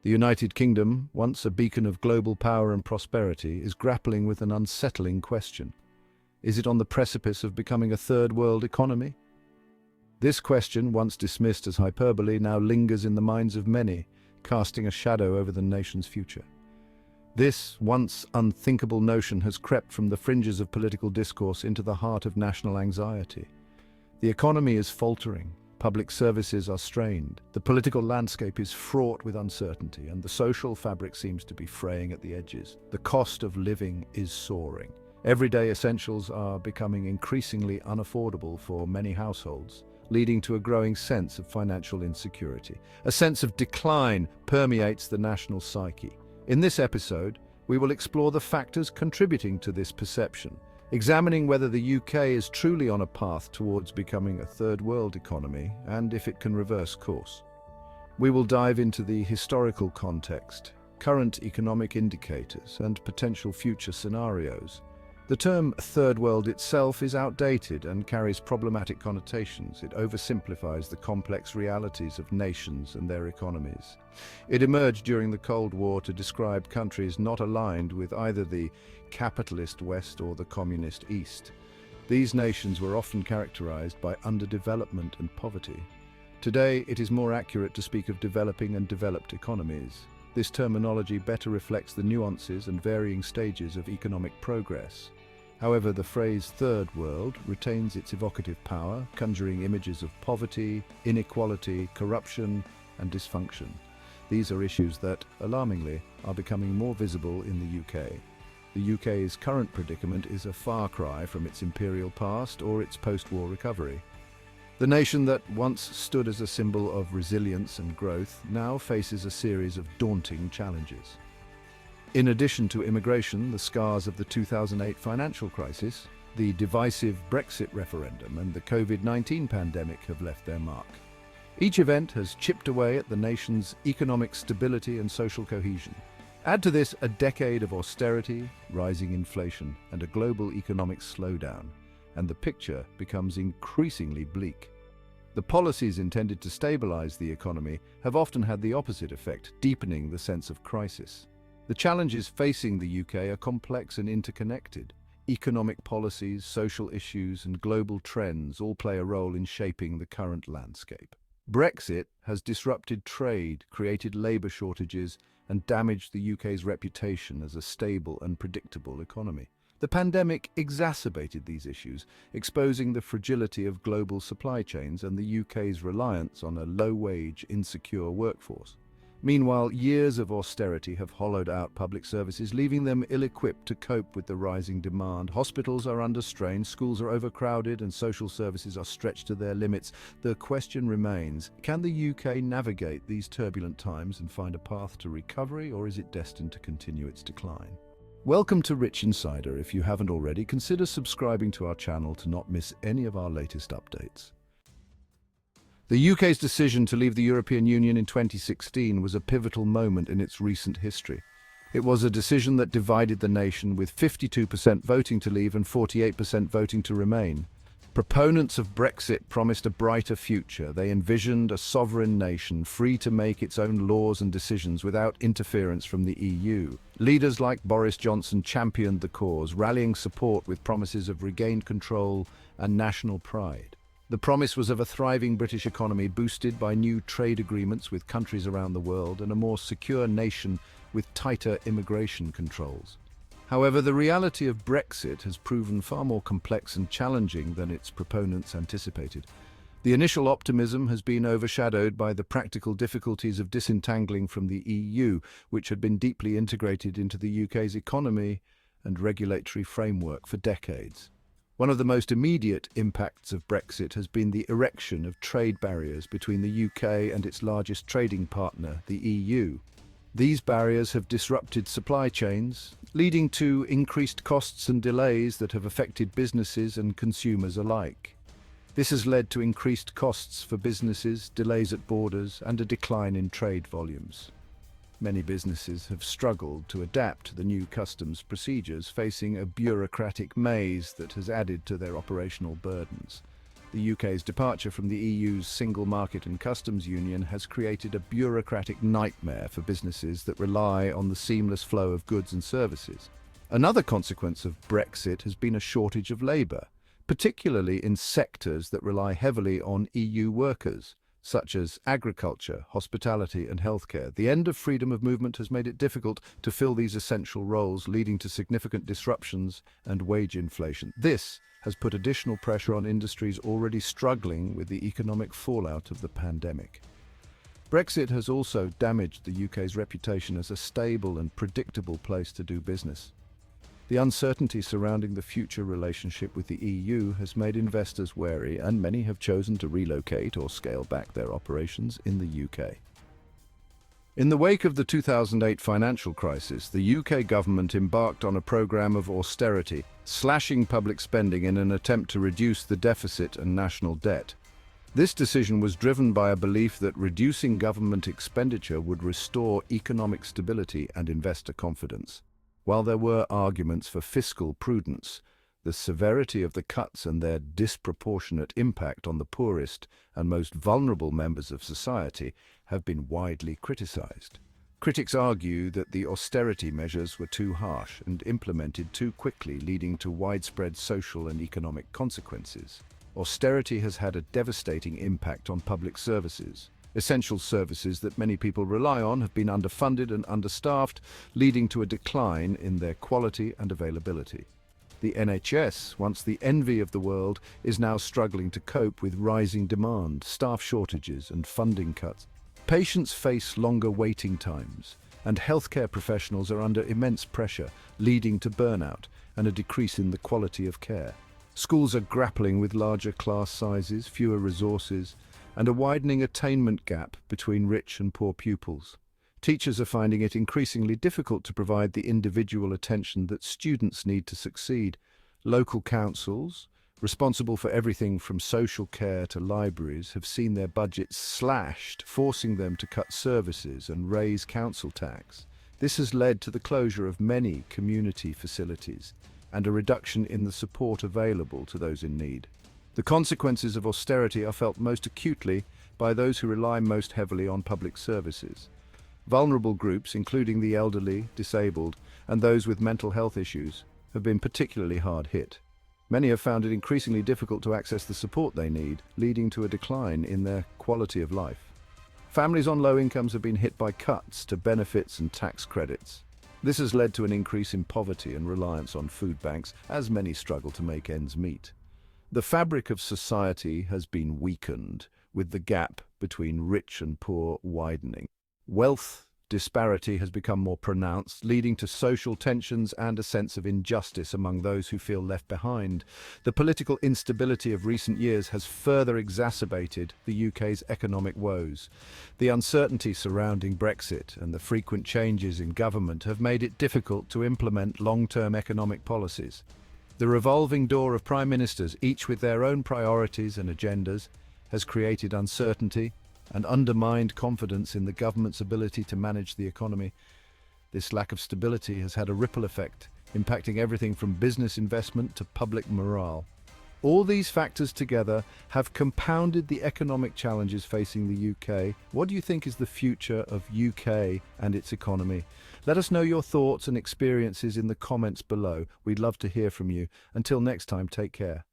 The United Kingdom, once a beacon of global power and prosperity, is grappling with an unsettling question. Is it on the precipice of becoming a third world economy? This question, once dismissed as hyperbole, now lingers in the minds of many, casting a shadow over the nation's future. This once unthinkable notion has crept from the fringes of political discourse into the heart of national anxiety. The economy is faltering, public services are strained, the political landscape is fraught with uncertainty, and the social fabric seems to be fraying at the edges. The cost of living is soaring. Everyday essentials are becoming increasingly unaffordable for many households, leading to a growing sense of financial insecurity. A sense of decline permeates the national psyche. In this episode, we will explore the factors contributing to this perception, examining whether the UK is truly on a path towards becoming a third world economy and if it can reverse course. We will dive into the historical context, current economic indicators, and potential future scenarios. The term third world itself is outdated and carries problematic connotations. It oversimplifies the complex realities of nations and their economies. It emerged during the Cold War to describe countries not aligned with either the capitalist West or the communist East. These nations were often characterized by underdevelopment and poverty. Today, it is more accurate to speak of developing and developed economies. This terminology better reflects the nuances and varying stages of economic progress. However, the phrase third world retains its evocative power, conjuring images of poverty, inequality, corruption, and dysfunction. These are issues that, alarmingly, are becoming more visible in the UK. The UK's current predicament is a far cry from its imperial past or its post-war recovery. The nation that once stood as a symbol of resilience and growth now faces a series of daunting challenges. In addition to immigration, the scars of the 2008 financial crisis, the divisive Brexit referendum, and the COVID-19 pandemic have left their mark. Each event has chipped away at the nation's economic stability and social cohesion. Add to this a decade of austerity, rising inflation, and a global economic slowdown, and the picture becomes increasingly bleak. The policies intended to stabilize the economy have often had the opposite effect, deepening the sense of crisis. The challenges facing the UK are complex and interconnected. Economic policies, social issues, and global trends all play a role in shaping the current landscape. Brexit has disrupted trade, created labour shortages, and damaged the UK's reputation as a stable and predictable economy. The pandemic exacerbated these issues, exposing the fragility of global supply chains and the UK's reliance on a low-wage, insecure workforce. Meanwhile, years of austerity have hollowed out public services, leaving them ill-equipped to cope with the rising demand. Hospitals are under strain, schools are overcrowded, and social services are stretched to their limits. The question remains, can the UK navigate these turbulent times and find a path to recovery, or is it destined to continue its decline? Welcome to Rich Insider. If you haven't already, consider subscribing to our channel to not miss any of our latest updates. The UK's decision to leave the European Union in 2016 was a pivotal moment in its recent history. It was a decision that divided the nation, with 52% voting to leave and 48% voting to remain. Proponents of Brexit promised a brighter future. They envisioned a sovereign nation free to make its own laws and decisions without interference from the EU. Leaders like Boris Johnson championed the cause, rallying support with promises of regained control and national pride. The promise was of a thriving British economy boosted by new trade agreements with countries around the world and a more secure nation with tighter immigration controls. However, the reality of Brexit has proven far more complex and challenging than its proponents anticipated. The initial optimism has been overshadowed by the practical difficulties of disentangling from the EU, which had been deeply integrated into the UK's economy and regulatory framework for decades. One of the most immediate impacts of Brexit has been the erection of trade barriers between the UK and its largest trading partner, the EU. These barriers have disrupted supply chains, leading to increased costs and delays that have affected businesses and consumers alike. This has led to increased costs for businesses, delays at borders, and a decline in trade volumes. Many businesses have struggled to adapt to the new customs procedures, facing a bureaucratic maze that has added to their operational burdens. The UK's departure from the EU's single market and customs union has created a bureaucratic nightmare for businesses that rely on the seamless flow of goods and services. Another consequence of Brexit has been a shortage of labour, particularly in sectors that rely heavily on EU workers, such as agriculture, hospitality and healthcare. The end of freedom of movement has made it difficult to fill these essential roles, leading to significant disruptions and wage inflation. This has put additional pressure on industries already struggling with the economic fallout of the pandemic. Brexit has also damaged the UK's reputation as a stable and predictable place to do business. The uncertainty surrounding the future relationship with the EU has made investors wary, and many have chosen to relocate or scale back their operations in the UK. In the wake of the 2008 financial crisis, the UK government embarked on a programme of austerity, slashing public spending in an attempt to reduce the deficit and national debt. This decision was driven by a belief that reducing government expenditure would restore economic stability and investor confidence. While there were arguments for fiscal prudence, the severity of the cuts and their disproportionate impact on the poorest and most vulnerable members of society have been widely criticised. Critics argue that the austerity measures were too harsh and implemented too quickly, leading to widespread social and economic consequences. Austerity has had a devastating impact on public services. Essential services that many people rely on have been underfunded and understaffed, leading to a decline in their quality and availability. The NHS, once the envy of the world, is now struggling to cope with rising demand, staff shortages and funding cuts. Patients face longer waiting times, and healthcare professionals are under immense pressure, leading to burnout and a decrease in the quality of care. Schools are grappling with larger class sizes, fewer resources, and a widening attainment gap between rich and poor pupils. Teachers are finding it increasingly difficult to provide the individual attention that students need to succeed. Local councils, responsible for everything from social care to libraries, have seen their budgets slashed, forcing them to cut services and raise council tax. This has led to the closure of many community facilities and a reduction in the support available to those in need. The consequences of austerity are felt most acutely by those who rely most heavily on public services. Vulnerable groups, including the elderly, disabled, and those with mental health issues, have been particularly hard hit. Many have found it increasingly difficult to access the support they need, leading to a decline in their quality of life. Families on low incomes have been hit by cuts to benefits and tax credits. This has led to an increase in poverty and reliance on food banks, as many struggle to make ends meet. The fabric of society has been weakened, with the gap between rich and poor widening. Wealth disparity has become more pronounced, leading to social tensions and a sense of injustice among those who feel left behind. The political instability of recent years has further exacerbated the UK's economic woes. The uncertainty surrounding Brexit and the frequent changes in government have made it difficult to implement long-term economic policies. The revolving door of prime ministers, each with their own priorities and agendas, has created uncertainty and undermined confidence in the government's ability to manage the economy. This lack of stability has had a ripple effect, impacting everything from business investment to public morale. All these factors together have compounded the economic challenges facing the UK. What do you think is the future of UK and its economy? Let us know your thoughts and experiences in the comments below. We'd love to hear from you. Until next time, take care.